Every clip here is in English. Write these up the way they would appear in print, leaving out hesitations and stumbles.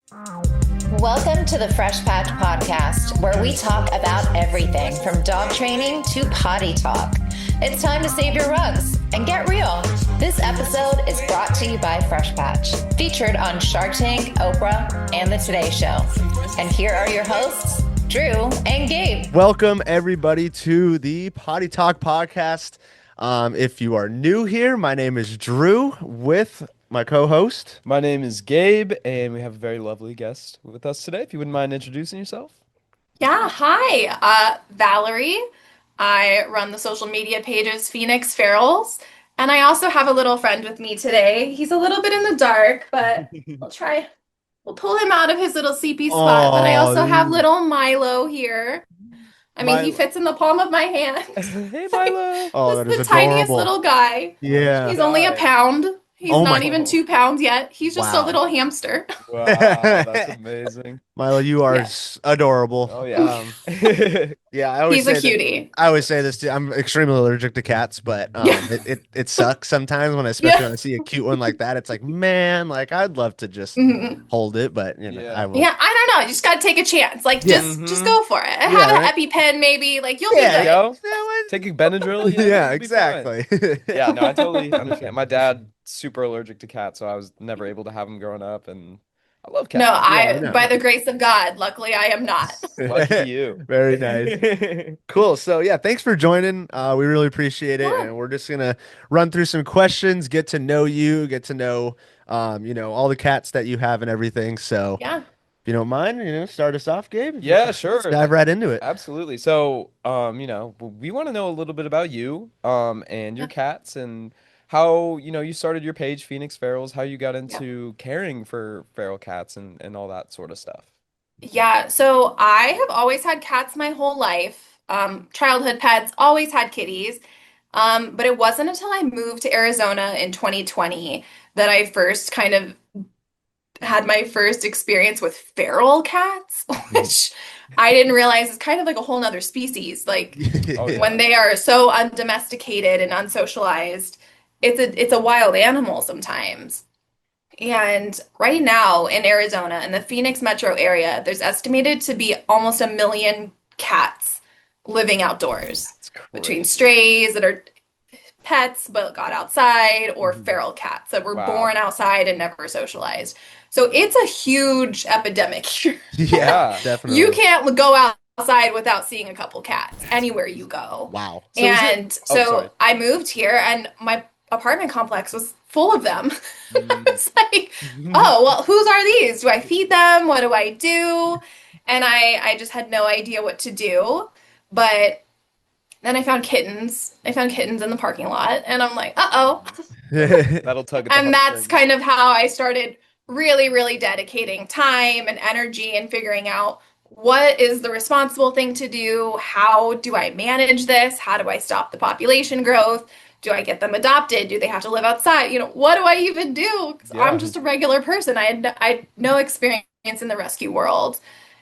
Welcome to the Fresh Patch Podcast, where we talk about everything from dog training to potty talk. It's time to save your rugs and get real. This episode is brought to you by Fresh Patch, featured on Shark Tank, Oprah, and The Today Show. And here are your hosts, Drew and Gabe. Welcome, everybody, to the Potty Talk Podcast. If you are new here, my name is Drew with my co-host. My name is Gabe, and we have a very lovely guest with us today. If you wouldn't mind introducing yourself. Yeah, hi, Valerie. I run the social media pages Phoenix Ferals, and I also have a little friend with me today. He's a little bit in the dark, but we'll pull him out of his little sleepy spot. But I also have little Milo here. I mean, he fits in the palm of my hand. Hey, Milo. Oh, Just that is the tiniest adorable. little guy. Yeah. He's only a pound. He's Oh not my- even 2 pounds yet. He's just a Wow. little hamster. Wow, that's amazing. Milo, you are Yeah. adorable. Oh, yeah. Yeah, I always He's a say that- cutie. I always say this too. I'm extremely allergic to cats, but it sucks sometimes when especially when I see a cute one like that. It's like, man, like I'd love to just Mhm. hold it, but you know, Yeah. I will. Yeah, I don't know. You just gotta take a chance. Like, Yeah. just go for it. Have Yeah, an right? EpiPen, maybe. Like, you'll Yeah, be good. Yo, Yeah, what? taking Benadryl. Yeah, you'll be fine. exactly. Yeah, no, I totally understand. My dad super allergic to cats, so I was never able to have him growing up, and I love cats. No, I know. by the grace of God, luckily I am not. Lucky you. Very nice. Cool. So yeah, thanks for joining. We really appreciate it. Yeah. And we're just gonna run through some questions, get to know you, get to know all the cats that you have and everything. So Yeah. if you don't mind, start us off, Gabe. Yeah, sure. Let's dive right into it. Absolutely. So, we want to know a little bit about you, and your cats and how, you started your page, Phoenix Ferals, how you got into caring for feral cats and all that sort of stuff. Yeah, so I have always had cats my whole life. Childhood pets, always had kitties. But it wasn't until I moved to Arizona in 2020 that I first kind of had my first experience with feral cats, which I didn't realize is kind of like a whole nother species. Like, Oh, yeah. when they are so undomesticated and unsocialized, it's a wild animal sometimes. And right now in Arizona, in the Phoenix metro area, there's estimated to be almost 1 million cats living outdoors, That's between crazy. strays that are pets but got outside, or feral cats that were Wow. born outside and never socialized. So it's a huge epidemic here. Yeah. Definitely. You can't go outside without seeing a couple cats anywhere you go. Wow. So is it- And Oh, so sorry. I moved here, and my apartment complex was full of them. It's like, oh, well, whose are these? Do I feed them? What do I do? And I just had no idea what to do. But then I found kittens. I found kittens in the parking lot, and I'm like, uh-oh. That'll tug at the And that's heartstrings. kind of how I started really, really dedicating time and energy and figuring out what is the responsible thing to do? How do I manage this? How do I stop the population growth? Do I get them adopted? Do they have to live outside? What do I even do? 'Cause Yeah. I'm just a regular person. I had no experience in the rescue world.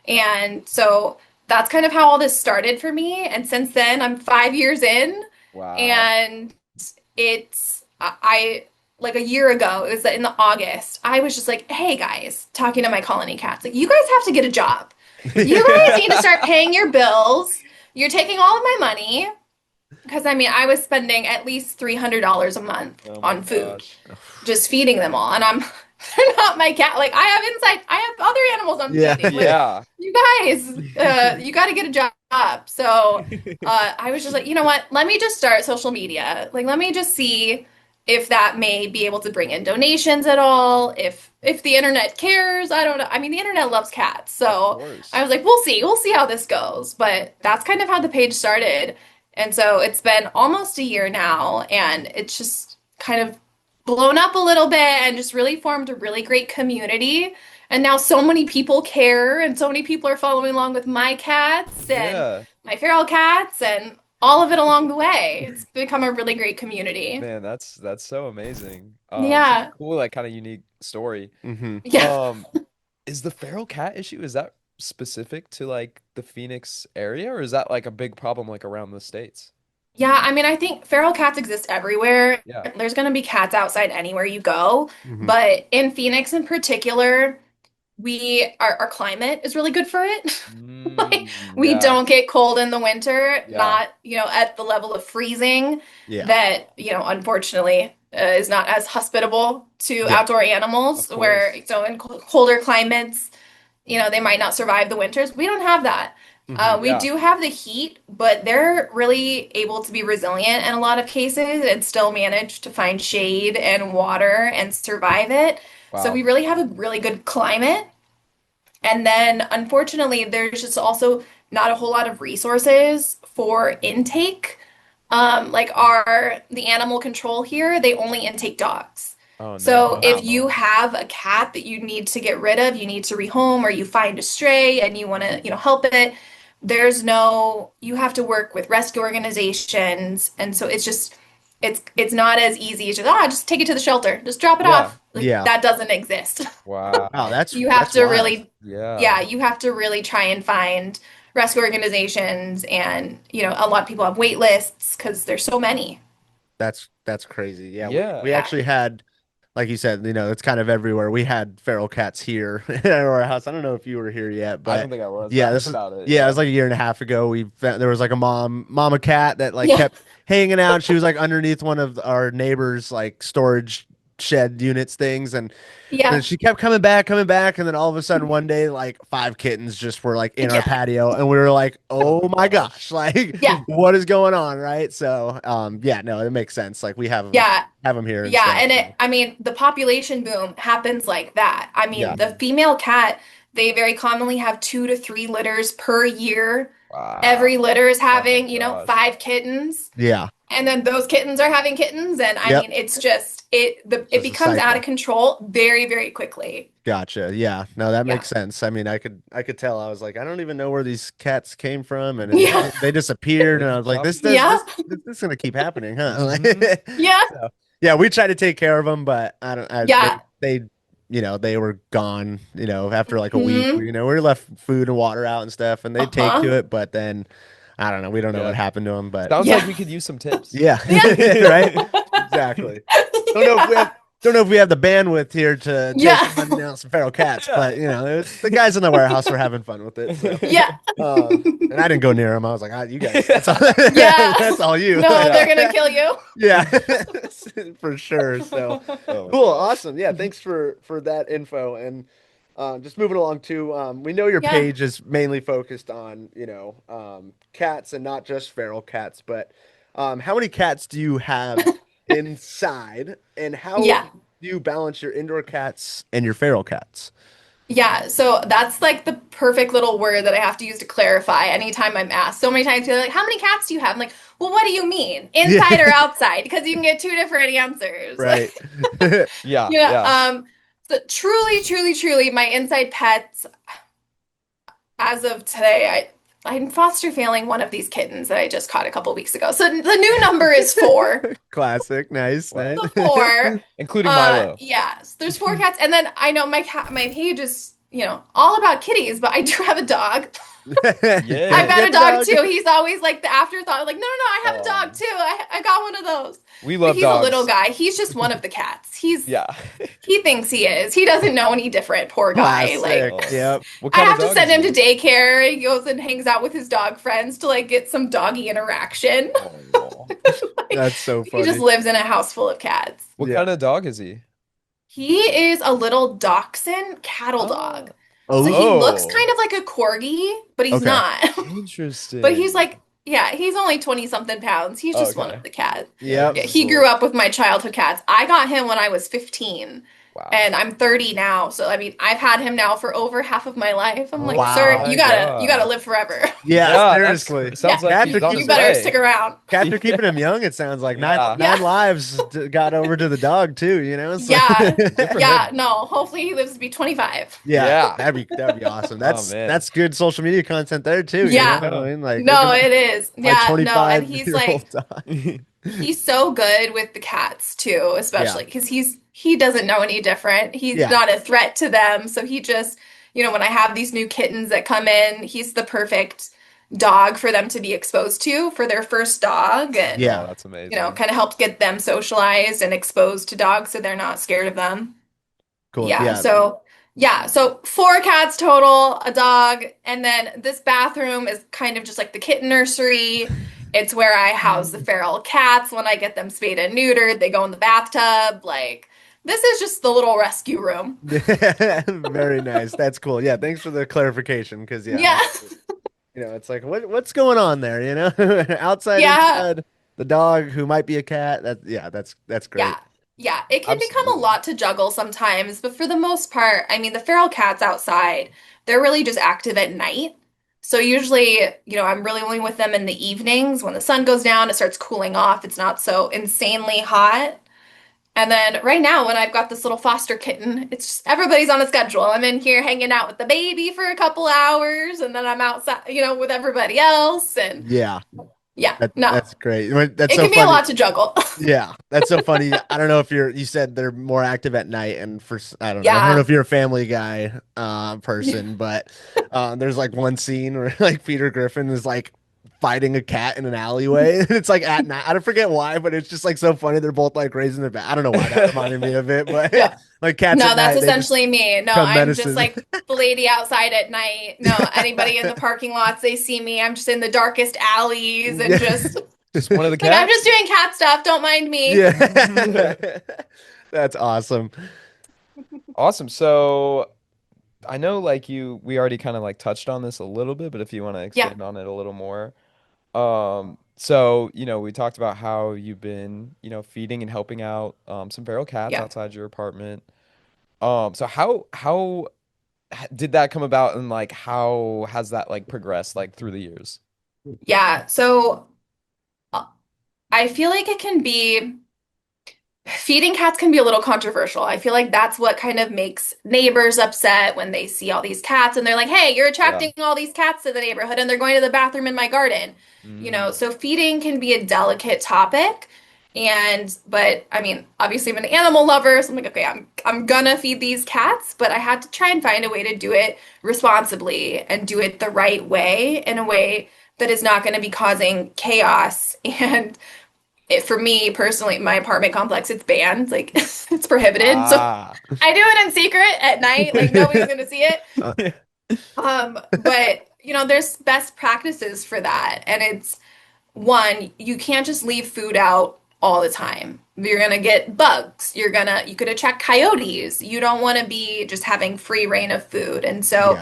And so that's kind of how all this started for me. And since then, I'm 5 years in, Wow. and I like a year ago, it was in the August, I was just like, hey guys, talking to my colony cats, like, you guys have to get a job. You guys need to start paying your bills. You're taking all of my money. Because I was spending at least $300 a month Oh my on food, gosh. just feeding them all. And they're not my cat. Like, I have other animals I'm Yeah. feeding. Like, Yeah. you guys, you got to get a job. So I was just like, you know what? Let me just start social media. Like, let me just see if that may be able to bring in donations at all. If the internet cares, I don't know. I mean, the internet loves cats. Of So course. I was like, we'll see. We'll see how this goes. But that's kind of how the page started. And so it's been almost a year now, and it's just kind of blown up a little bit and just really formed a really great community. And now so many people care, and so many people are following along with my cats and Yeah. my feral cats and all of it along the way. It's become a really great community. Man, that's so amazing. Yeah. Such a cool, like, kind of unique story. Hmm. Yeah. Is the feral cat issue, is that specific to like the Phoenix area, or is that like a big problem like around the states? Yeah, I think feral cats exist everywhere. Yeah. There's going to be cats outside anywhere you go. Hmm. But in Phoenix in particular, our climate is really good for it. Like we Yeah. don't get cold in the winter, Yeah. not, at the level of freezing Yeah. that, unfortunately is not as hospitable to Yeah. outdoor animals Of course. where so in colder climates, they might not survive the winters. We don't have that. Hmm. We Yeah. do have the heat, but they're really able to be resilient in a lot of cases and still manage to find shade and water and survive it. So we Wow. really have a really good climate. And then unfortunately, there's just also not a whole lot of resources for intake. Like the animal control here, they only intake dogs. Oh So if no. you have a cat that you need to get rid of, you need to rehome, or you find a stray and you want to, help it, you have to work with rescue organizations. And so it's not as easy as just take it to the shelter, just drop it Yeah. off. Like Yeah. that doesn't exist. Wow, Wow. You have that's to wild. really, Yeah. yeah, you have to really try and find rescue organizations, and a lot of people have wait lists because there's so many. That's crazy. Yeah, we Yeah. Yeah. actually had, like you said, it's kind of everywhere. We had feral cats here at our house. I don't know if you were here yet, I don't but think I was, but yeah, I this heard is about it. yeah, it Yeah. was like a year and a half ago. There was like a mama cat that like Yeah. kept hanging out. She was like underneath one of our neighbors' like storage shed units things, and then Yeah. she kept coming back, and then all of a sudden one day, like five kittens just were like in our Yeah. patio, and we were like, "Oh my No. gosh, like Yeah. what is going on?" Right? So, yeah, no, it makes sense. Like we Yeah. have them here and Yeah. stuff. And So. I mean, the population boom happens like that. I mean, Yeah. the female cat, they very commonly have 2 to 3 litters per year. Every Wow. litter is Oh my having, gosh. 5 kittens. Yeah. And then those kittens are having kittens, and I Yep. mean, it's just it Just a becomes out of cycle. control very, very quickly. Gotcha. Yeah. No, that Yeah. makes sense. I mean, I could tell. I was like, I don't even know where these cats came from, and Yeah. they disappeared, They and I just was like, pop. Yeah. this is gonna keep happening, huh? Hmm. Yeah. So, yeah, we tried to take care of them, but I don't. Yeah. They were gone. After like a week, Hmm. we were left food and water out and stuff, and they'd take to Uh-huh. it, but then I don't know. We don't know what Yeah. happened to them, but Sounds like Yeah. we could use some tips. yeah, Yeah. right. Exactly. Don't know if we have don't know if we have the bandwidth here to take Yeah. on some feral cats, Yeah. but the guys in the warehouse were having fun with it. So. Yeah. And I didn't go near them. I was like, you guys, that's all, Yeah. that's all you. No, Yeah. they're gonna kill you. Yeah, for sure. So Oh my cool, gosh. awesome. Yeah, thanks for that info. And just moving along too, we know your Yeah. page is mainly focused on cats and not just feral cats, but how many cats do you have inside, and how Yeah. do you balance your indoor cats and your feral cats? Yeah, so that's like the perfect little word that I have to use to clarify anytime I'm asked. So many times people are like, "How many cats do you have?" I'm like, "Well, what do you mean? Yeah, Inside or outside?" Because you can get two different answers. right. Yeah. Yeah, Yeah. so truly, truly, truly, my inside pets, as of today, I'm foster failing one of these kittens that I just caught a couple weeks ago. So the new number is 4. Classic, nice, Wow. nice. The 4. Including Milo. Yes, there's 4 cats, and then I know my page is, all about kitties, but I do have a dog. Yeah. I've got Get a the dog too. He's always like the afterthought, like, no, no, no, I have a Oh. dog too. I got one of those. We But love he's dogs. a little guy. He's just one of the cats. Yeah. He thinks he is. He doesn't know any different, poor guy. Like, Classic. Oh. Yep. What I kind have of to dog send is him to he? daycare. He goes and hangs out with his dog friends to like get some doggy interaction. Oh. That's so He just funny. lives in a house full of cats. What Yeah. kind of dog is he? He is a little dachshund cattle dog. So he Oh, looks kind of like a corgi, but he's Okay. not. Interesting. But he's like, yeah, he's only 20 something pounds. He's just one Okay. of the cats. yep. Yeah, he grew up with my childhood cats. I got him when I was 15, Wow. and I'm 30 now. So I mean, I've had him now for over half of my life. I'm like, Wow. sir, My you gotta God. live forever. Yeah, Yeah, that's seriously. sounds Yeah. like Cats he's are on cute. his You better way. stick around. Cats are keeping him young, it sounds like. Nine, Yeah. nine Yeah. lives got over to the dog too, So- Yeah, Good for yeah, him. no. Hopefully he lives to be 25. Yeah, Yeah. that'd be awesome. That's man. that's good social media content there too. Yeah. I mean, like No, look at it is. my Yeah, no, 25 and he's year like, old dog. he's so good with the cats too, especially because he doesn't know any different. He's Yeah. not a threat to them. So he just, when I have these new kittens that come in, he's the perfect dog for them to be exposed to for their first dog, and Yeah. Oh, that's amazing. kind of help get them socialized and exposed to dogs so they're not scared of them. Cool. Yeah. Yeah. So Yeah, so 4 cats total, a dog, and then this bathroom is kind of just like the kitten nursery. It's where I house the feral cats when I get them spayed and neutered. They go in the bathtub. Like, this is just the little rescue room. Very nice. That's cool. Yeah, thanks for the clarification because yeah, Yeah. it's like what's going on there, Outside, Yeah. inside, the dog who might be a cat. That's great. Yeah. Yeah. It can become a Absolutely. lot to juggle sometimes, but for the most part, I mean, the feral cats outside, they're really just active at night. So usually, I'm really only with them in the evenings when the sun goes down, it starts cooling off. It's not so insanely hot. And then right now, when I've got this little foster kitten, it's just everybody's on a schedule. I'm in here hanging out with the baby for a couple hours, and then I'm outside, with everybody else. And Yeah, yeah, that no, that's great. That's it so can be a funny. lot to juggle. Yeah, that's so funny. I don't know if you said they're more active at night, and I don't know. I don't know Yeah. if you're a Family Guy person, but there's like one scene where like Peter Griffin is like fighting a cat in an alleyway, and it's like at night. I don't forget why, but it's just like so funny. They're both like raising their bat. I don't know why that reminded me of it, but Yeah. like cats at No, that's night, they just essentially me. No, come I'm just menacing. like the lady outside at night. No, anybody in the parking lots, they see me. I'm just in the darkest alleys and Yeah, just Just one of the like, I'm just cats? doing cat stuff. Don't mind me. yeah. That's awesome. Awesome. So I know like we already kind of like touched on this a little bit, but if you want to Yeah. expand on it a little more. So, we talked about how you've been, feeding and helping out some feral cats Yeah. outside your apartment. So how did that come about and like how has that like progressed like through the years? Yeah. So uh, I feel like it can be feeding cats can be a little controversial. I feel like that's what kind of makes neighbors upset when they see all these cats and they're like, "Hey, you're Yeah. attracting all these cats to the neighborhood and they're going to the bathroom in my garden." Mm, So feeding can be a delicate topic. But I mean, obviously I'm an animal lover, so I'm like, okay, I'm gonna feed these cats, but I had to try and find a way to do it responsibly and do it the right way in a way that is not going to be causing chaos and for me personally, my apartment complex, it's banned. Like it's prohibited. So ah. I do it in secret at night. Like nobody's gonna see it. But there's best practices for that. And it's one, you can't just leave food out all the time. You're gonna get bugs. You could attract coyotes. You don't want to be just having free reign of food. And so,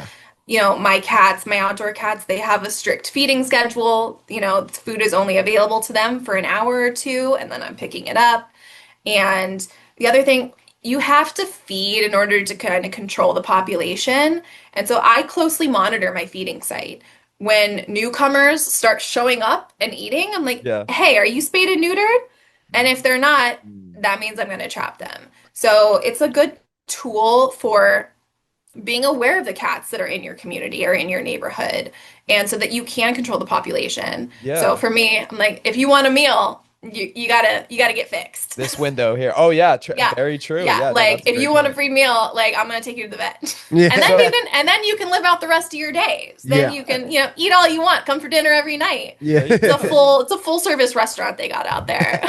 Yeah. my cats, my outdoor cats, they have a strict feeding schedule. Food is only available to them for an hour or two, and then I'm picking it up. And the other thing, you have to feed in order to kind of control the population. And so I closely monitor my feeding site. When newcomers start showing up and eating, I'm like, Yeah. hey, are you spayed and neutered? And if they're not, that means I'm going to trap them. So it's a good tool for being aware of the cats that are in your community or in your neighborhood, and so that you can control the population. So Yeah. for me, I'm like, if you want a meal, you gotta get fixed. This window here. Oh yeah, tr Yeah. very true. Yeah. Yeah, no, Like that's a if great you want a point. free meal, like I'm gonna take you to the vet. And then Yeah. So you can live out the rest of your days. Then Yeah. you can, eat all you want, come for dinner every night. there you It's a go. full service restaurant they got out there.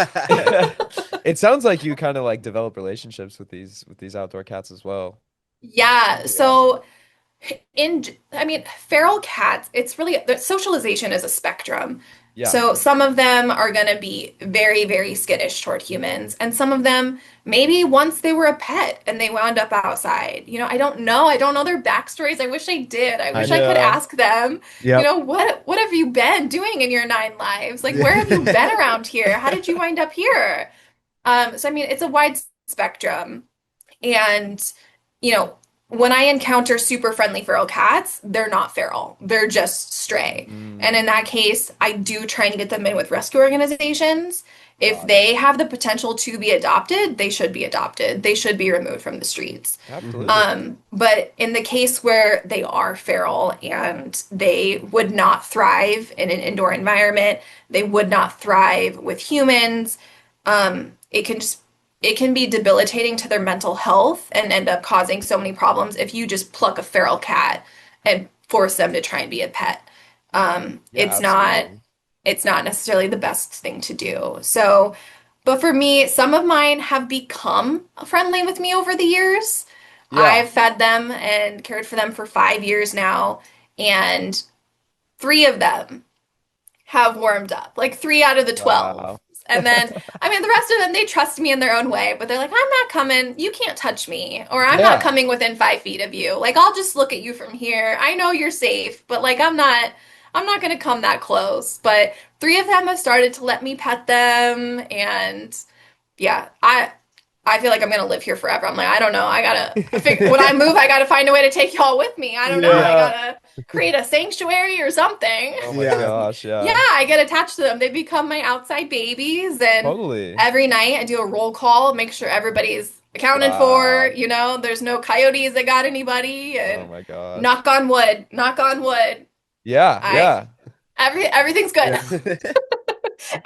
It sounds like you kind of like develop relationships with these outdoor cats as well. That's Yeah. really awesome. So I mean, feral cats, it's really, the socialization is a spectrum. Yeah. So some of them are going to be very, very skittish toward humans, and some of them maybe once they were a pet and they wound up outside. I don't know. I don't know their backstories. I wish I did. I I wish I could Yeah. ask them, Yep. what have you been doing in your 9 lives? Like, where have you Yeah. been around here? How did you wind up here? So I mean, it's a wide spectrum. And, you know, when I encounter super friendly feral cats, they're not feral. They're just stray. And Mm, in that case, I do try and get them in with rescue organizations. If got it. they have the potential to be adopted, they should be adopted. They should be removed from the streets. Mhm. Absolutely. But in the case where they are feral and they would not thrive in an indoor environment, they would not thrive with humans, it can be debilitating to their mental health and end up causing so many problems if you just pluck a feral cat and force them to try and be a pet. Yeah, It's not absolutely. it's not necessarily the best thing to do. So, but for me, some of mine have become friendly with me over the years. Yeah. I've fed them and cared for them for 5 years now, and three of them have warmed up, like three out of the 12. Wow. And then, I mean, the rest of them, they trust me in their own way, but they're like, I'm not coming. You can't touch me, or I'm not Yeah. coming within 5 feet of you. Like, I'll just look at you from here. I know you're safe, but like, I'm not going to come that close. But three of them have started to let me pet them. And yeah, I feel like I'm gonna live here forever. I'm like, I don't know. I figure when I move, I gotta find a way to take y'all with me. I don't know. I Yeah. gotta create a sanctuary or something. Oh my Yeah. gosh. Yeah, Yeah. I get attached to them. They become my outside babies, and Totally. every night I do a roll call, make sure everybody's accounted for. Wow. You know, there's no coyotes that got anybody, Oh and my gosh. knock on wood, knock on wood. Yeah. I Yeah. everything's good.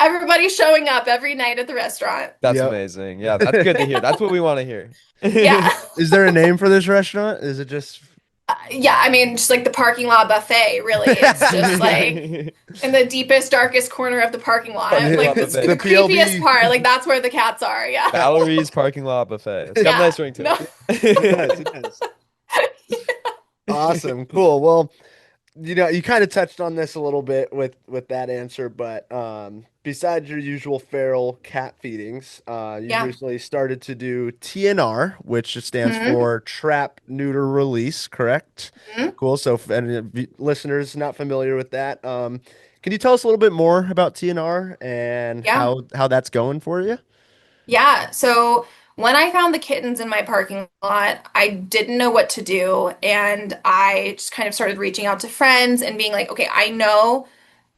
Everybody's showing up every night at the restaurant. That's Yep. amazing. Yeah. That's good to hear. That's what we want to hear. Yeah. Is there a name for this restaurant? Is it just Yeah, I mean, just like the parking lot buffet, really. It's just like in the deepest, darkest corner of the parking lot. Parking Like lot the buffet. The creepiest PLB. part, like that's where the cats are. Yeah. Valerie's parking lot buffet. It's got a Yeah. nice ring to No. it. It does. Awesome, cool. Well, you kind of touched on this a little bit with that answer, but besides your usual feral cat feedings, you Yeah. recently started to do TNR, which stands Mhm. for trap neuter release, correct? Mhm. Cool. So, if any listeners not familiar with that, can you tell us a little bit more about TNR and Yeah. how that's going for you? Yeah. So when I found the kittens in my parking lot, I didn't know what to do. And I just kind of started reaching out to friends and being like, okay, I know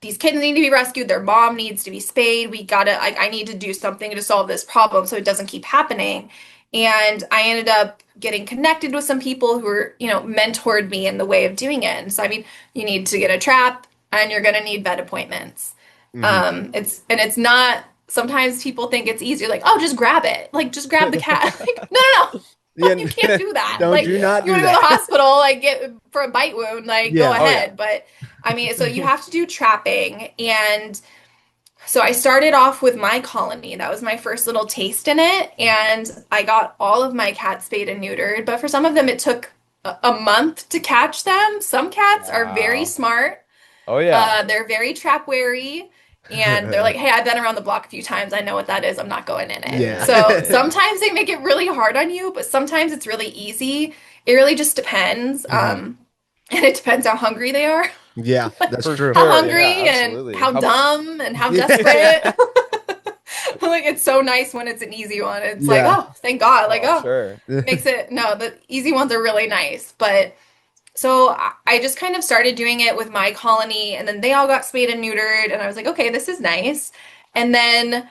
these kittens need to be rescued. Their mom needs to be spayed. I need to do something to solve this problem so it doesn't keep happening. And I ended up getting connected with some people who were, mentored me in the way of doing it. And so, I mean, you need to get a trap and you're going to need vet appointments. Mhm. It's not, sometimes people think it's easier, like, oh, just grab it. Like, just grab the cat. Like, no, no, no. Yeah, You can't do that. don't Like, do not you do want to go to the that. hospital, like get for a bite wound, like go Yeah. Oh, yeah. ahead. But I mean, so you have to do trapping. And so I started off with my colony. That was my first little taste in it. And I got all of my cats spayed and neutered. But for some of them, it took a month to catch them. Some cats are very Wow. smart. Oh yeah. They're very trap wary. And they're like, hey, I've been around the block a few times. I know what that is. I'm not going in it. Yeah. So sometimes they make it really hard on you, but sometimes it's really easy. It really just depends. And it depends how hungry they are, Yeah, that's For true. how sure. hungry Yeah, and absolutely. how dumb and how Yeah. desperate. Like it's so nice when it's an easy one. It's like, Yeah. oh, thank God. Like, Oh, oh, sure. makes it, no, the easy ones are really nice. But so I just kind of started doing it with my colony, and then they all got spayed and neutered, and I was like, okay, this is nice. And then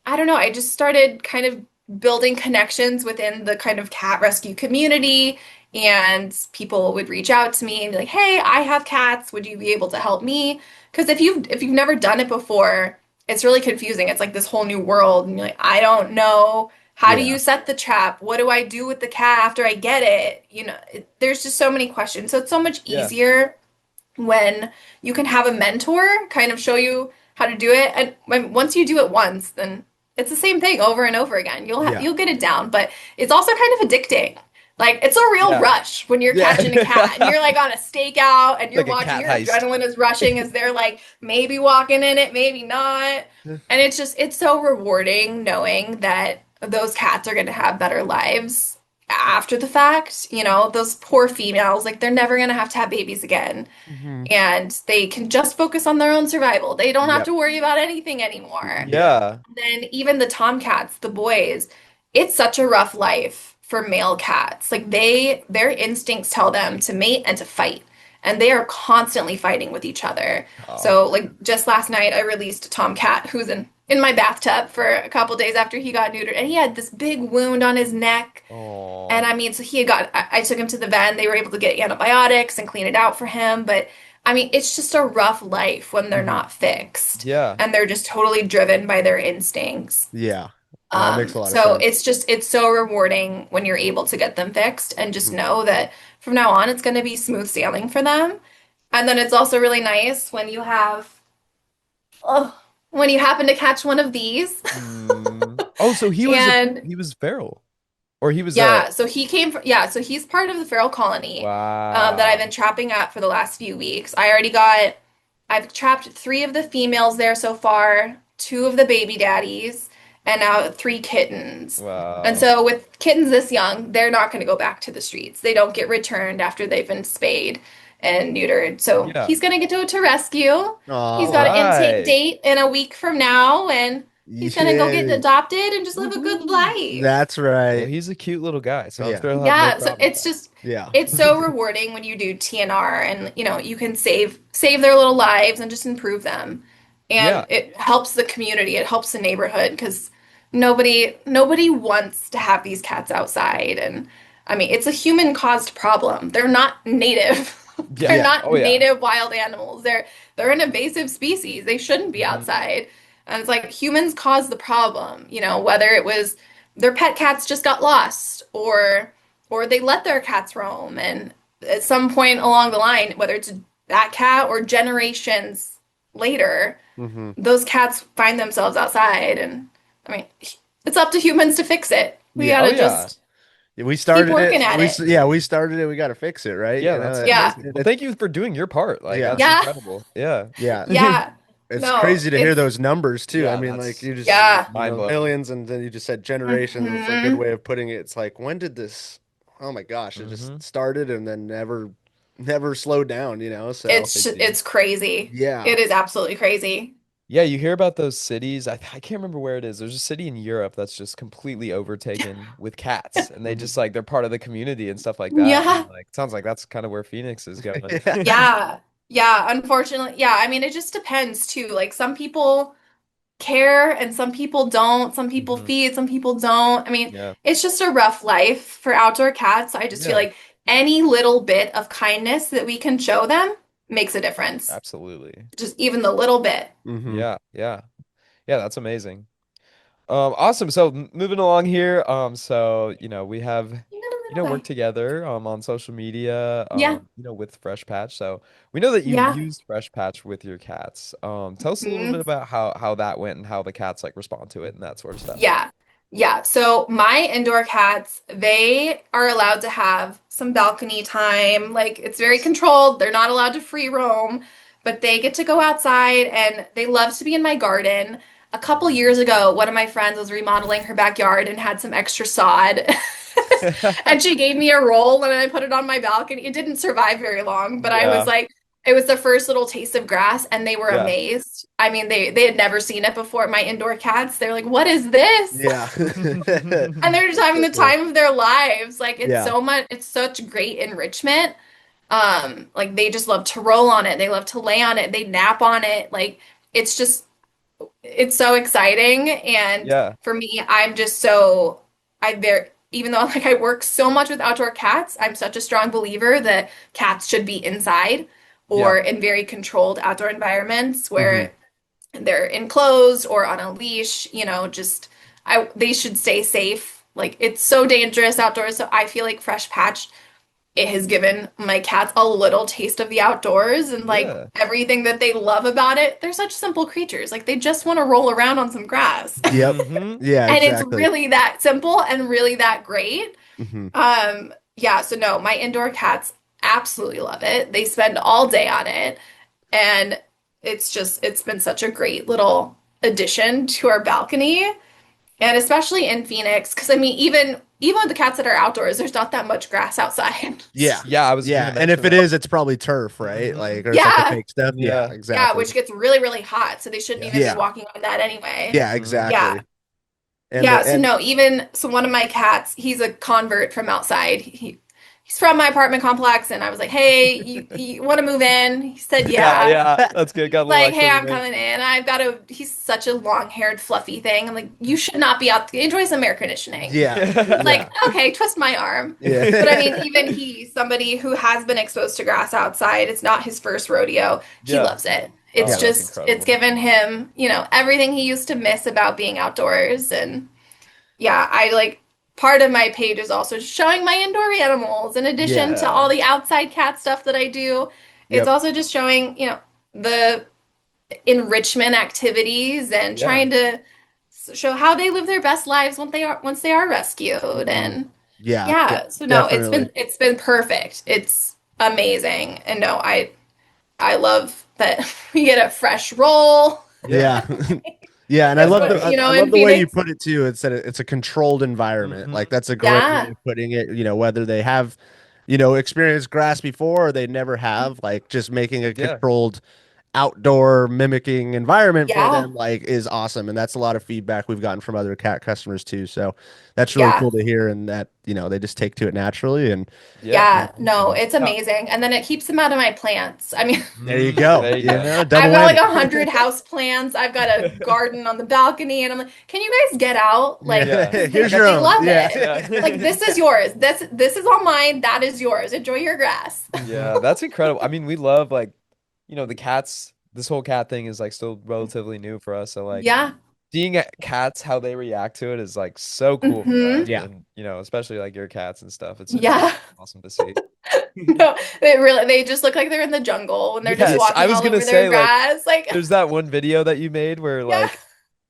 I don't know, I just started kind of building connections within the kind of cat rescue community, and people would reach out to me and be like, "Hey, I have cats. Would you be able to help me?" Because if you've never done it before, it's really confusing. It's like this whole new world, and you're like, "I don't know. How do Yeah. you set the trap? What do I do with the cat after I get it?" There's just so many questions. So it's so much Yeah. easier when you can have a mentor kind of show you how to do it. And once you do it once, then it's the same thing over and over again. Yeah. You'll get it down, but it's also kind of addicting. Like it's a real Yeah. rush when you're Yeah. catching a cat and you're like on a stakeout and you're Like a watching, cat your heist. adrenaline is rushing as they're like maybe walking in it, maybe not. And it's so rewarding knowing that those cats are going to have better lives after the fact. Those poor females, like they're never going to have babies again. Mhm. And they can just focus on their own survival. They don't have Yep. to worry about anything anymore. Yeah. Then even the tomcats, the boys, it's such a rough life for male cats. Like their instincts tell them to mate and to fight. And they are constantly fighting with each other. Oh. So like just last night I released a tomcat who's in my bathtub for a couple days after he got neutered, and he had this big wound on his neck. Oh. And I mean, so I took him to the vet, and they were able to get antibiotics and clean it out for him. But I mean, it's just a rough life when they're not fixed Yeah. and they're just totally driven by their instincts. Yeah. That makes a lot of So sense. it's so rewarding when you're able to get them fixed and just Mhm. know that from now on it's going to be smooth sailing for them. And then it's also really nice when you happen to catch one of these. Oh, so he was And he was feral. Or he was a Yeah, so he came from, yeah, so he's part of the feral colony that I've been wow. trapping at for the last few weeks. I've trapped three of the females there so far, two of the baby daddies, and now three kittens. And Wow. so with kittens this young, they're not going to go back to the streets. They don't get returned after they've been spayed and neutered. So Yeah. he's going to get to go to rescue. He's All Oh, got an intake right. date in a week from now, and he's going to go get yeah, adopted and just live a good Woohoo. life. that's Well, right. he's a cute little guy, so I'm Yeah, sure he'll have no Yeah, so problem with yeah, it's so rewarding when you do TNR and you can save their little lives and just improve them. And Yeah. it helps the community, it helps the neighborhood because nobody wants to have these cats outside. And I mean, it's a human caused problem. They're not native. They're Yeah. yeah, not Oh yeah. native wild animals. They're an invasive species. They shouldn't be Hmm. outside. And it's like humans caused the problem, whether it was their pet cats just got lost or they let their cats roam and at some point along the line, whether it's that cat or generations later, hmm those cats find themselves outside and I mean, it's up to humans to fix it. We yeah. Oh gotta yeah. just We keep started working it. at it. Yeah, we started it. We got to fix it, right? Yeah, that's Yeah. amazing. Well, thank you for doing your part. Like Yeah, that's Yeah. incredible. Yeah. yeah. Yeah. It's No, crazy to hear it's those numbers too. I Yeah, mean, like that's yeah. mind blowing. millions, and then you just said generations. It's a good Hmm. way of putting it. It's like, when did this? Oh my gosh, it just Hmm. started and then never slowed down. So Crazy. It's crazy. yeah, It is absolutely crazy. Yeah, you hear about those cities. I can't remember where it is. There's a city in Europe that's just completely overtaken with cats, and they Mhm. just like they're part of the community and stuff like that. And Yeah. like, sounds like that's kind of where Phoenix is going. yeah, Yeah. Yeah, unfortunately. Yeah, I mean, it just depends too. Like some people care and some people don't. Some people Hmm. feed, some people don't. I mean, Yeah. it's just a rough life for outdoor cats. I just feel Yeah. like any little bit of kindness that we can show them makes a difference. Absolutely. Just even the little bit. hmm Yeah. Yeah. Yeah. That's amazing. Awesome. So moving along here, so we have You got a little work guy. together on social media, Yeah. with Fresh Patch. So we know that you've Yeah. used Fresh Patch with your cats. Tell us a little bit Mhm. about how that went and how the cats like respond to it and that sort of stuff. Yeah. Yeah. So my indoor cats, they are allowed to have some balcony time. Like it's very controlled. They're not allowed to free roam, but they get to go outside and they love to be in my garden. A couple years ago, one of my friends was remodeling her backyard and had some extra sod. And she gave me a roll and I put it on my balcony. It didn't survive very long, but I was Yeah. like, it was the first little taste of grass and they were Yeah. amazed. I mean, they had never seen it before. My indoor cats, they're like, "What is this?" yeah. And they're just having So the cool. time of their lives. Like Yeah, it's such great enrichment. Like they just love to roll on it. They love to lay on it. They nap on it. Like it's just it's so exciting. And Yeah. for me, I'm just so I there even though like I work so much with outdoor cats, I'm such a strong believer that cats should be inside Yeah. or in very controlled outdoor environments hmm where they're enclosed or on a leash, just they should stay safe. Like it's so dangerous outdoors, so I feel like Fresh Patch it has given my cats a little taste of the outdoors and like Yeah. everything that they love about it. They're such simple creatures. Like they just want to roll around on some grass. yep, Hmm. yeah, And it's exactly. really that simple and really that great. hmm Yeah, so no, my indoor cats absolutely love it. They spend all day on it. And it's been such a great little addition to our balcony. And especially in Phoenix, because I mean, even with the cats that are outdoors, there's not that much grass outside. Yeah, Yeah, I was yeah, gonna and if mention it that. is, it's probably turf, right? Hmm. Like, or it's like a Yeah, fake stuff. Yeah, Yeah. yeah, exactly. which gets really, really hot, so they shouldn't Yeah. even be Yeah, walking on that anyway. yeah, Hmm. Yeah, exactly. And yeah. the So and no, even so, one of my cats, he's a convert from outside. He's from my apartment complex, and I was like, "Hey, you want to move in?" He said, Yeah, "Yeah." yeah. That's good. Got a little Like, "Hey, extra I'm roommates. coming in. He's such a long-haired, fluffy thing. I'm like, you should not be out. Enjoy some air conditioning." yeah, It's like, yeah, okay, twist my arm. But I mean, yeah, even somebody who has been exposed to grass outside, it's not his first rodeo. He Yeah. loves it. Oh, It's yeah, that's it's incredible. given him, everything he used to miss about being outdoors. And yeah, I like part of my page is also showing my indoor animals in addition yeah, to Yeah. all the outside cat stuff that I do. It's yep, also just showing, the enrichment activities and Yeah. trying to show how they live their best lives once they are rescued. And Yeah, yeah, so no, definitely. it's been perfect. It's amazing. And no, I love that we get a fresh roll. Yeah. Yeah. Yeah, and I Because love what, I love in the way you Phoenix, put it too. It's that it's a controlled environment. Like Hmm. that's a great way yeah, of putting it. Whether they have, experienced grass before or they never have, like just making a Yeah. controlled outdoor mimicking environment for yeah, them like is awesome. And that's a lot of feedback we've gotten from other cat customers too. So that's really yeah. cool to hear and that, they just take to it naturally and Yeah. Yeah, no, so it's Yeah. amazing. And then it keeps them out of my plants. I mean, there you go. There you go. I've Double got like whammy. 100 house plants. I've got a garden on the balcony, and I'm like, can you guys get out? Like, Yeah. Yeah. because Here's your they own. love Yeah. it. Like, Yeah. this is yours. This is all mine. That is yours. Enjoy your grass. Yeah, that's incredible. I mean, we love like, the cats, this whole cat thing is like still relatively new for us. So like Yeah. seeing cats, how they react to it is like so cool for Hmm. us. Yeah. And, especially like your cats and stuff. It's Yeah. awesome to see. No, they just look like they're in the jungle when they're just Yes, I walking was all gonna over their say like grass. Like, there's that one video that you made where yeah. like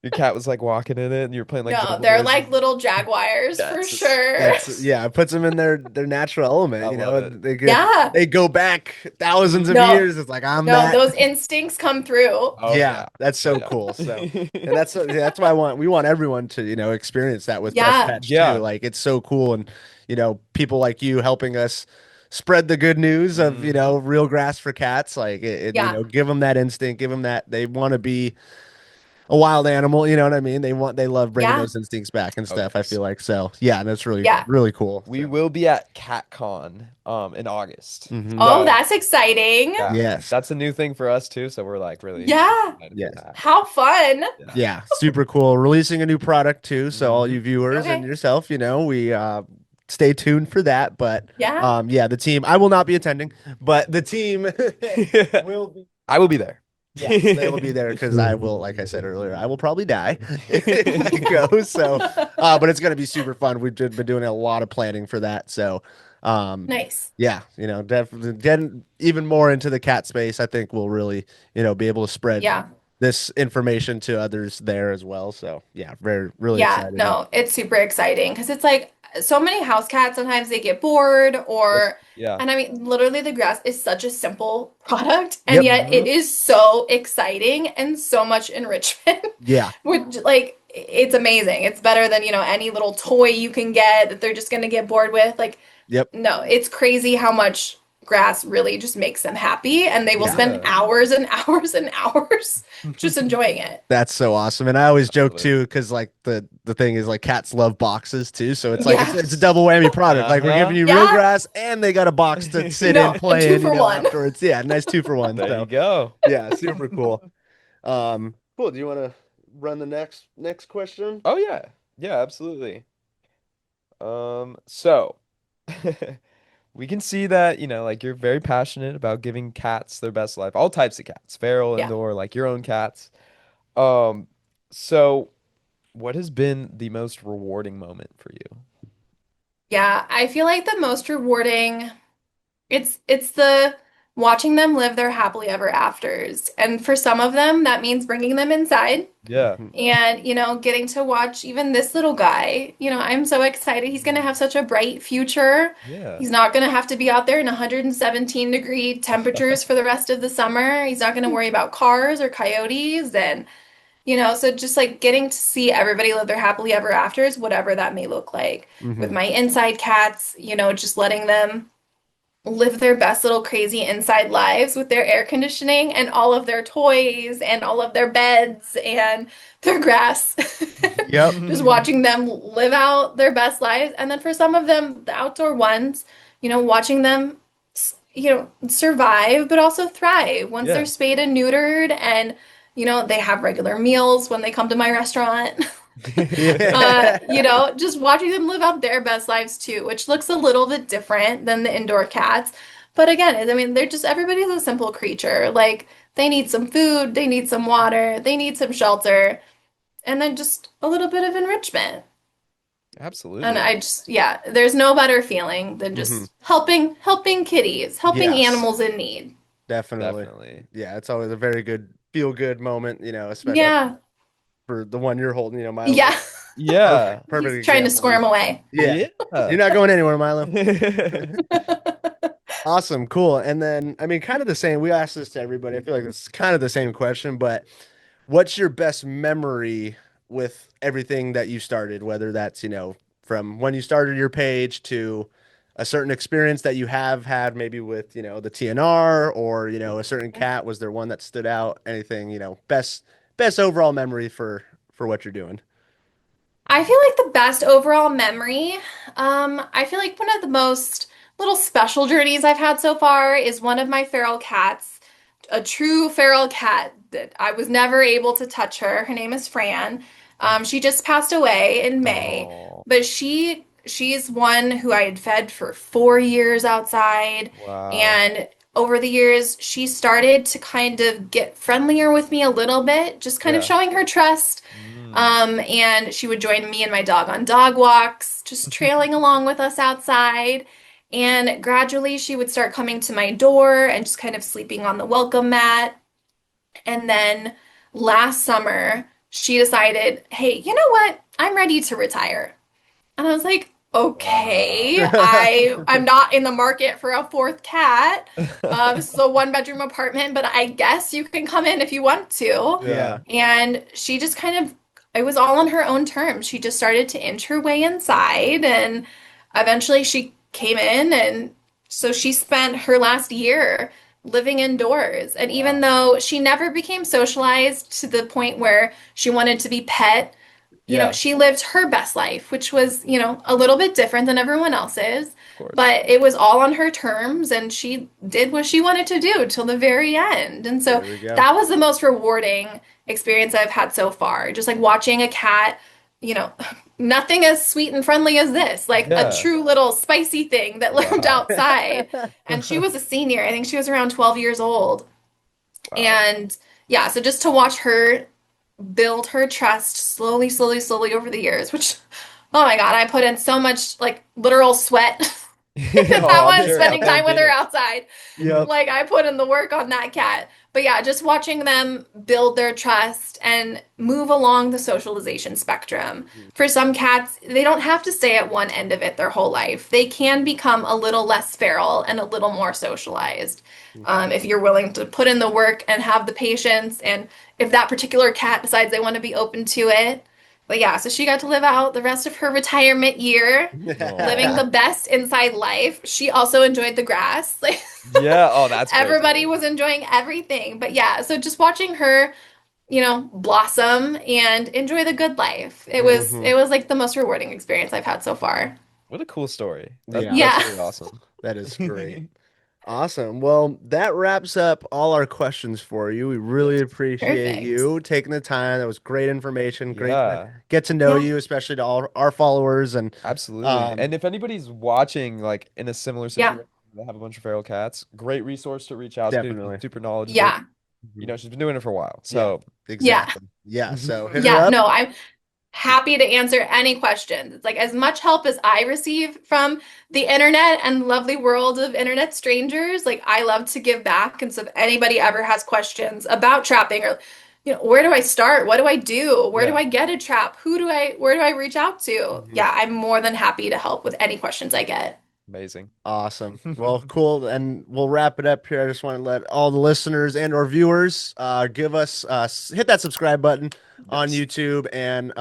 your cat was like walking in it and you were playing like No, jungle they're noises. like little jaguars Yeah, for it's just sure. That's yeah, it puts them in their natural element, I love it. and Yeah. they go back thousands of No, years. It's like I'm no, that. those instincts come through. Oh Yeah, yeah. that's Oh so cool. So, yeah. and that's why we want everyone to, experience that with fresh Yeah. pets too. Yeah. Like it's so cool and people like you helping us spread the good news of, Hmm. real grass for cats. Like Yeah. give them that instinct, give them that they want to be a wild animal, you know what I mean? They love bringing Yeah. those instincts back and Oh stuff. I yes. feel like so. Yeah, that's really Yeah. really cool. We So, will be at CatCon in August. Oh, So that's exciting. yeah, yes. that's a new thing for us too. So we're like really Yeah. excited for Yes. that. How fun. Yeah. Yeah, super cool. Releasing a new product too. So all Hmm. you viewers and Okay. yourself, we stay tuned for that. But Yeah. yeah, the team. I will not be attending, but the team will be. I will be there. Yes, they will be there because I will, like I said earlier, I will probably die if I go. So, but it's gonna be super fun. We've been doing a lot of planning for that. So, Nice. yeah, definitely getting even more into the cat space. I think we'll really, be able to spread Yeah. this information to others there as well. So yeah, very really Yeah. excited. No, it's super exciting because it's like so many house cats sometimes they get bored Yep. Yeah. and I mean, literally the grass is such a simple product and Yep. yet it Mhm. is so exciting and so much enrichment, Yeah. which like it's amazing. It's better than, any little toy you can get that they're just going to get bored with. Like, Yep. no, it's crazy how much grass really just makes them happy, and they will Yeah. spend Yeah. hours and hours and hours just enjoying it. That's so awesome. And I always joke Absolutely. too, because like the thing is like cats love boxes too. So it's like Yeah. it's a double whammy product. Like we're Uh-huh. giving you real Yeah. grass and they got a box to sit No, and a play 2 in, for 1. afterwards. Yeah, nice 2 for 1. There you So go. yeah, super cool. Cool. Do you want to run the next question? Oh yeah. Yeah, absolutely. So we can see that, like you're very passionate about giving cats their best life, all types of cats, feral, Yeah. indoor, like your own cats. Um, so what has been the most rewarding moment for you? Yeah, I feel like the most rewarding it's the watching them live their happily ever afters. And for some of them, that means bringing them inside Yeah. and, getting to watch even this little guy. I'm so excited. He's going to have such a bright future. Yeah. He's not going to have to be out there in 117-degree temperatures for the rest of the summer. He's not going to worry about cars or coyotes and so just like getting to see everybody live their happily ever afters, whatever that may look like. With Mhm. my inside cats, just letting them live their best little crazy inside lives with their air conditioning and all of their toys and all of their beds and their grass. Yep. Just watching them live out their best lives. And then for some of them, the outdoor ones, watching them, survive, but also thrive once they're Yeah. spayed and neutered and, they have regular meals when they come to my restaurant. Yeah. Just watching them live out their best lives too, which looks a little bit different than the indoor cats. But again, I mean, everybody's a simple creature. Like they need some food, they need some water, they need some shelter, and then just a little bit of enrichment. And Absolutely. yeah, there's no better feeling than Mhm. just helping kitties, helping Yes. animals in need. Definitely. Definitely. Yeah, it's always a very good feel good moment, especially Yeah. for the one you're holding, Milo. Yeah. Yeah. Perfect He's trying to example. squirm away. Yeah. You're not going anywhere, Milo. Awesome, cool. And then, I mean, kind of the same. We asked this to everybody. I feel like it's kind of the same question, but what's your best memory with everything that you started, whether that's, from when you started your page to a certain experience that you have had maybe with, the TNR or, a certain cat, was there one that stood out? Anything, best overall memory for what you're doing. I feel like the best overall memory, I feel like one of the most little special journeys I've had so far is one of my feral cats, a true feral cat that I was never able to touch her. Her name is Fran. She just passed away in May, Oh, but she's one who I had fed for 4 years outside, wow. and over the years she started to kind of get friendlier with me a little bit, just kind of Yeah. showing her trust. Mm. And she would join me and my dog on dog walks, just trailing along with us outside. And gradually she would start coming to my door and just kind of sleeping on the welcome mat. And then last summer, she decided, hey, you know what? I'm ready to retire. And I was like, Wow. okay, I'm not in the market for a fourth cat. This is a one bedroom apartment, but I guess you can come in if you want to. Yeah. And she just kind of, it was all on her own terms. She just started to inch her way inside, and eventually she came in. And so she spent her last year living indoors. And even Wow. though she never became socialized to the point where she wanted to be pet, Yeah, she lived her best life, which was, a little bit different than everyone else's, of course. but it was all on her terms, and she did what she wanted to do till the very end. And so There we go. that was the most rewarding experience I've had so far. Just like watching a cat, you know, nothing as sweet and friendly as this, like a Yeah. true little spicy thing that lived Wow. outside. And she was a senior. I think she was around 12 years old. Wow. And yeah, so just to watch her build her trust slowly, slowly, slowly over the years, which, oh my God, I put in so much like literal sweat. That Oh, I'm one, sure spending out there in time with her Phoenix. outside. Yep. Like I put in the work on that cat. But yeah, just watching them build their trust and move along the socialization spectrum. For some cats, they don't have to stay at one end of it their whole life. They can become a little less feral and a little more socialized. If you're willing to put in the work and have the patience, and if that particular cat decides they want to be open to it. But yeah, so she got to live out the rest of her retirement year, living the Oh. best inside life. She also enjoyed the grass. Like Yeah. Oh, that's great to everybody hear. was enjoying everything. But yeah, so just watching her, blossom and enjoy the good life. It was Mhm. it was like the most rewarding experience I've had so far. What a cool story. Yeah. That's Yeah. really awesome. That is great. Awesome. Well, that wraps up all our questions for you. We really appreciate Perfect. you taking the time. That was great information. Great to Yeah, get to know Yeah. you, especially to all our followers. And absolutely. And if anybody's watching like in a similar Yeah. situation, they have a bunch of feral cats, great resource to reach out to. Definitely. She's super knowledgeable. Yeah. She's been doing it for a while. So exactly. Yeah. So hit her Yeah. up. No, I'm happy to answer any questions. It's like as much help as I receive from the internet and lovely world of internet strangers, like I love to give back. And so if anybody ever has questions about trapping or where do I start? What do I do? Where do Yeah. I get a trap? Where do I reach out to? Mhm. Yeah, I'm more than happy to help with any questions I get. amazing. Awesome. Well, cool. And we'll wrap it up here. I just want to let all the listeners and or viewers give us hit that subscribe button on Yes. YouTube and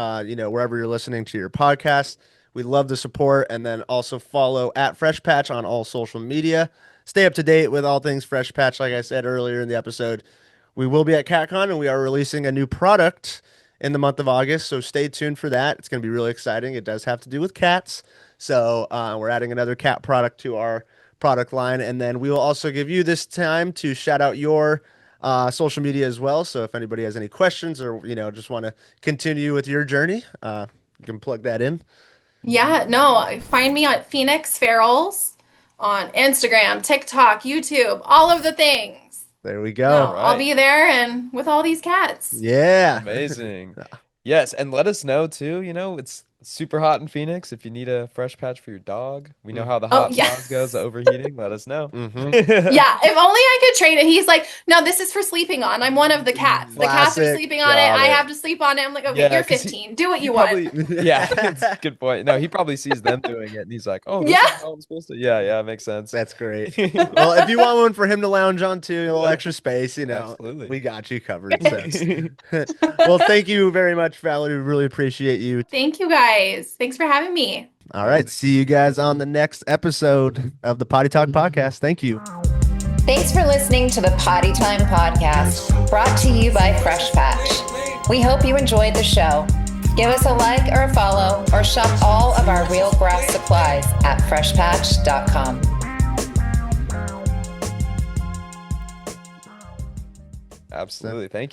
wherever you're listening to your podcast. We love the support, and then also follow at Fresh Patch on all social media. Stay up to date with all things Fresh Patch. Like I said earlier in the episode, we will be at CatCon and we are releasing a new product in the month of August. So stay tuned for that. It's going to be really exciting. It does have to do with cats. So we're adding another cat product to our product line. And then we will also give you this time to shout out your social media as well. So if anybody has any questions or, just want to continue with your journey, you can plug that in. Yeah, no, find me on Phoenix Ferals on Instagram, TikTok, YouTube, all of the things. There we No, go. I'll Right. be there and with all these cats. Yeah. Amazing. Yes, and let us know too, super hot in Phoenix. If you need a fresh patch for your dog, we know how the Oh, hot yeah. sauce goes, the overheating. Let us know. Mhm. Yeah, if only I could trade it. He's like, no, this is for sleeping on. I'm one of the cats. The cats are Classic. sleeping on it. Got I it. have to sleep on it. I'm like, okay, Yeah, you're 'cause 15. Do what he you probably, want. yeah, it's a good point. No, he probably sees them doing it and he's like, oh, this Yeah. is how I'm supposed to. Yeah, makes sense. That's great. Well, if you want one for him to lounge on too, a little extra space, Absolutely. we got you covered. So. Well, thank you very much, Valerie. We really appreciate you. Thank you guys. Thanks for having me. All right. See you guys on the next episode of the Potty Talk Podcast. Thank you. Thanks for listening to the Potty Time Podcast, brought to you by Fresh Patch. We hope you enjoyed the show. Give us a like or a follow, or shop all of our real grass supplies at freshpatch.com. Absolutely. Thank you.